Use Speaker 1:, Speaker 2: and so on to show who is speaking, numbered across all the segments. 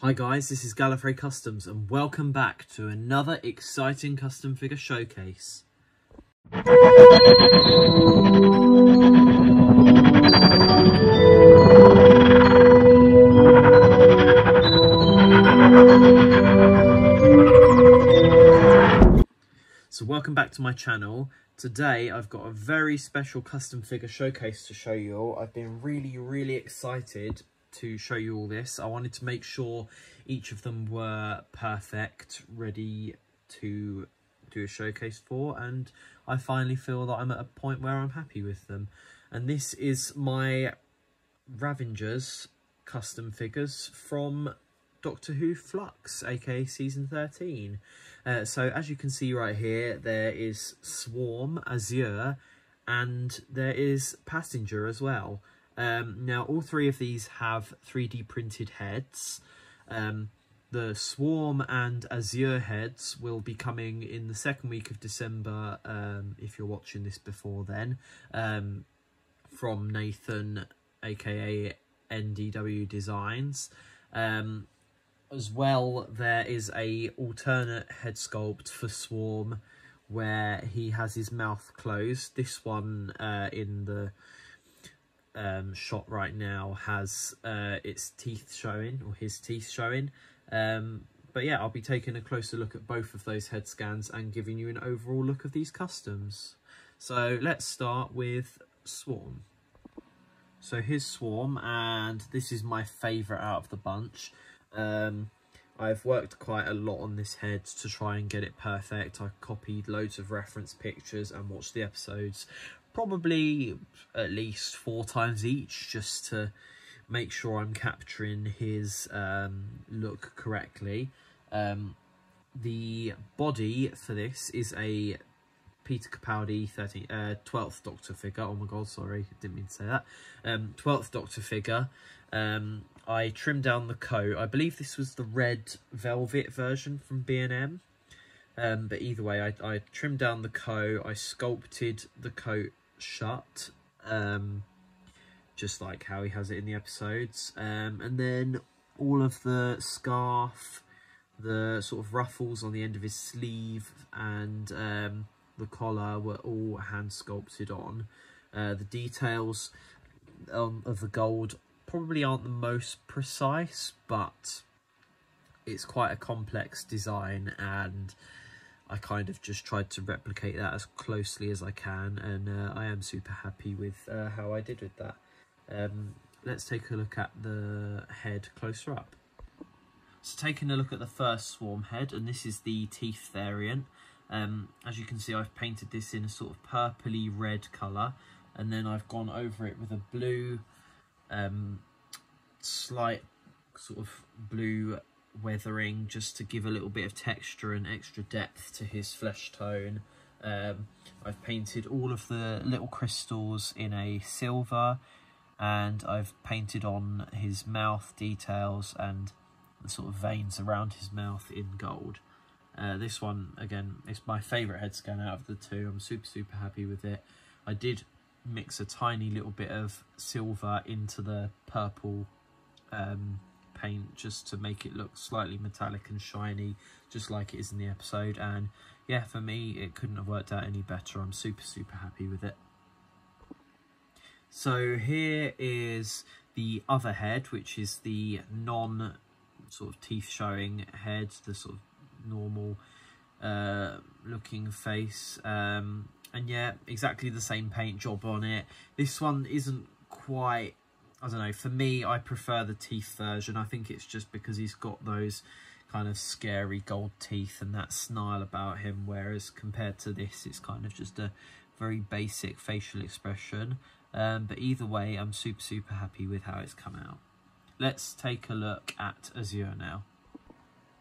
Speaker 1: Hi guys, this is Gallifrey Customs and welcome back to another exciting custom figure showcase. So welcome back to my channel. Today I've got a very special custom figure showcase to show you all. I've been really excited to show you all this. I wanted to make sure each of them were perfect, ready to do a showcase for, and I finally feel that I'm at a point where I'm happy with them. And this is my Ravagers custom figures from Doctor Who Flux, aka season 13. So as you can see right here, there is Swan, Azure, and there is Passenger as well. Now all three of these have 3D printed heads. The Swarm and Azure heads will be coming in the second week of December, if you're watching this before then, from Nathan, aka NDW Designs. As well, there is a alternate head sculpt for Swarm where he has his mouth closed. This one in the shot right now has its teeth showing, or his teeth showing. But yeah, I'll be taking a closer look at both of those head scans and giving you an overall look of these customs. So let's start with Swarm. So here's Swarm, and this is my favourite out of the bunch. I've worked quite a lot on this head to try and get it perfect. I copied loads of reference pictures and watched the episodes probably at least 4 times each, just to make sure I'm capturing his look correctly. The body for this is a Peter Capaldi 12th Doctor figure. Oh my god, sorry, didn't mean to say that. 12th Doctor figure. I trimmed down the coat. I believe this was the red velvet version from B&M. But either way, I trimmed down the coat. I sculpted the coat shut, just like how he has it in the episodes. And then all of the scarf, the sort of ruffles on the end of his sleeve, and the collar were all hand sculpted on. The details of the gold probably aren't the most precise, but it's quite a complex design, and I kind of just tried to replicate that as closely as I can, and I am super happy with how I did with that. Let's take a look at the head closer up. So taking a look at the first Swarm head, and this is the teeth variant. As you can see, I've painted this in a sort of purpley red colour, and then I've gone over it with a blue, slight sort of blue weathering, just to give a little bit of texture and extra depth to his flesh tone. I've painted all of the little crystals in a silver, and I've painted on his mouth details and the sort of veins around his mouth in gold. This one, again, is my favourite head scan out of the two. I'm super happy with it. I did mix a tiny little bit of silver into the purple paint, just to make it look slightly metallic and shiny, just like it is in the episode. And yeah, for me, it couldn't have worked out any better. I'm super happy with it. So here is the other head, which is the non sort of teeth showing head, the sort of normal looking face, and yeah, exactly the same paint job on it. This one isn't quite, I don't know, for me, I prefer the teeth version. I think it's just because he's got those kind of scary gold teeth and that snarl about him, whereas compared to this, it's kind of just a very basic facial expression. But either way, I'm super happy with how it's come out. Let's take a look at Azure now.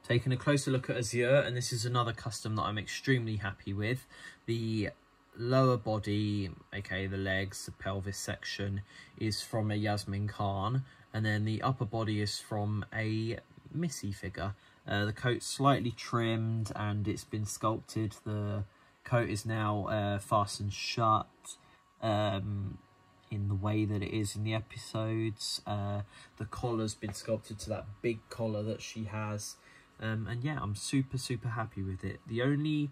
Speaker 1: Taking a closer look at Azure, and this is another custom that I'm extremely happy with. The lower body, aka the legs, the pelvis section, is from a Yasmin Khan, and then the upper body is from a Missy figure. The coat's slightly trimmed and it's been sculpted. The coat is now fastened shut, in the way that it is in the episodes. The collar's been sculpted to that big collar that she has, and yeah, I'm super happy with it. The only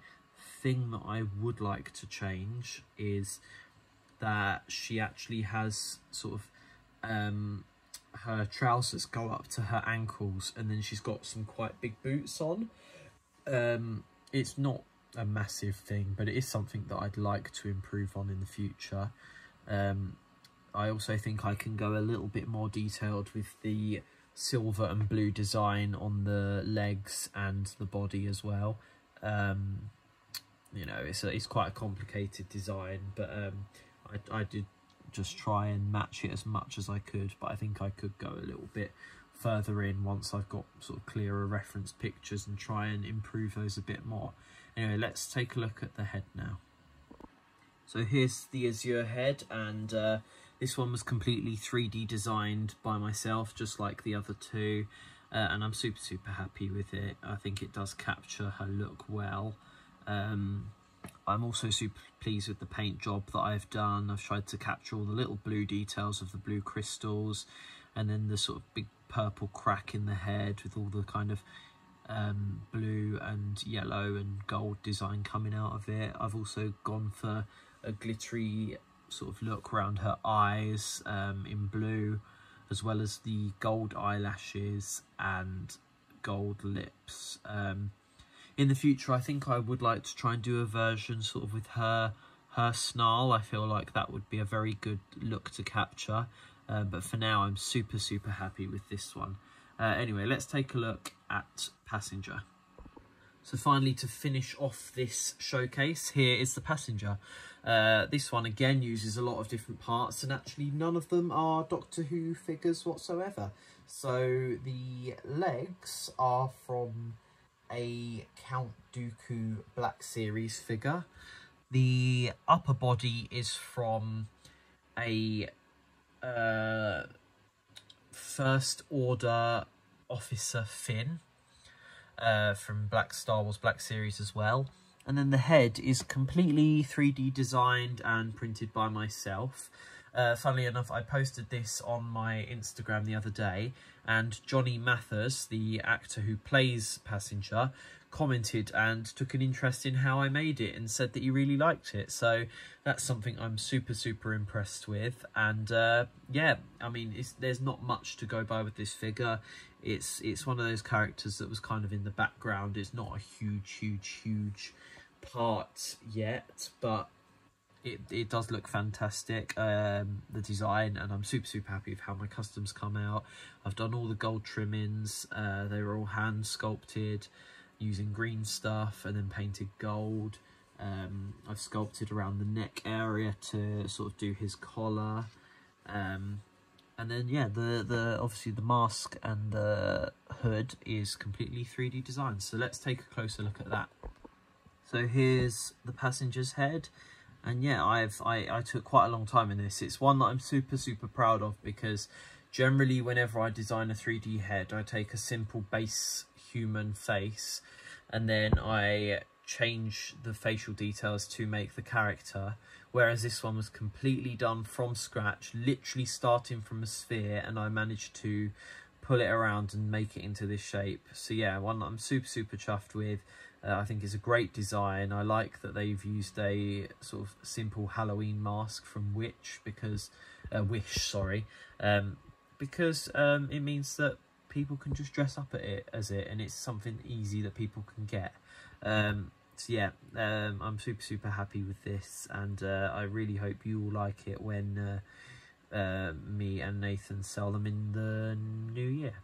Speaker 1: thing that I would like to change is that she actually has sort of her trousers go up to her ankles, and then she's got some quite big boots on. It's not a massive thing, but it is something that I'd like to improve on in the future. I also think I can go a little bit more detailed with the silver and blue design on the legs and the body as well. You know, it's quite a complicated design, but I did just try and match it as much as I could, but I think I could go a little bit further in once I've got sort of clearer reference pictures and try and improve those a bit more. Anyway, let's take a look at the head now. So here's the Azure Head, and this one was completely 3D designed by myself, just like the other two, and I'm super happy with it. I think it does capture her look well. I'm also super pleased with the paint job that I've done. I've tried to capture all the little blue details of the blue crystals, and then the sort of big purple crack in the head with all the kind of blue and yellow and gold design coming out of it. I've also gone for a glittery sort of look around her eyes in blue, as well as the gold eyelashes and gold lips. In the future, I think I would like to try and do a version sort of with her snarl. I feel like that would be a very good look to capture, but for now I'm super happy with this one. Anyway, let's take a look at Passenger. So finally, to finish off this showcase, here is the Passenger. This one again uses a lot of different parts, and actually none of them are Doctor Who figures whatsoever. So the legs are from a Count Dooku Black Series figure. The upper body is from a First Order Officer Finn from Star Wars Black Series as well. And then the head is completely 3D designed and printed by myself. Funnily enough, I posted this on my Instagram the other day, and Johnny Mathers, the actor who plays Passenger, commented and took an interest in how I made it and said that he really liked it. So that's something I'm super impressed with. And yeah, I mean, there's not much to go by with this figure. It's one of those characters that was kind of in the background. It's not a huge part yet, but it does look fantastic, the design, and I'm super happy with how my customs come out. I've done all the gold trimmings. They were all hand sculpted using green stuff and then painted gold. I've sculpted around the neck area to sort of do his collar, and then yeah, the obviously the mask and the hood is completely 3D designed. So let's take a closer look at that. So here's the Passenger's head. And yeah, I took quite a long time in this. It's one that I'm super proud of, because generally whenever I design a 3D head, I take a simple base human face and then I change the facial details to make the character. Whereas this one was completely done from scratch, literally starting from a sphere, and I managed to pull it around and make it into this shape. So yeah, one that I'm super chuffed with. I think it's a great design. I like that they've used a sort of simple Halloween mask from Wish, because it means that people can just dress up as it, and it's something easy that people can get. So yeah, I'm super happy with this, and I really hope you all like it when me and Nathan sell them in the new year.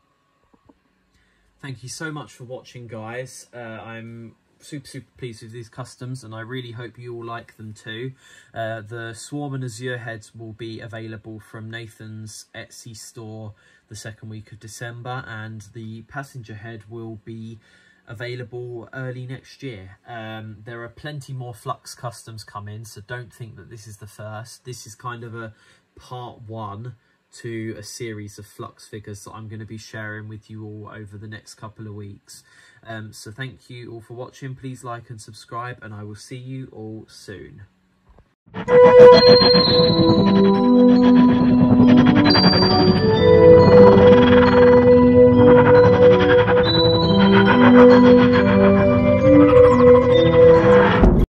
Speaker 1: Thank you so much for watching, guys. I'm super pleased with these customs, and I really hope you all like them too. The Swan and Azure heads will be available from Nathan's Etsy store the second week of December, and the Passenger head will be available early next year. There are plenty more Flux customs coming, so don't think that this is the first. This is kind of a part one to a series of Flux figures that I'm going to be sharing with you all over the next couple of weeks. So thank you all for watching. Please like and subscribe, and I will see you all soon.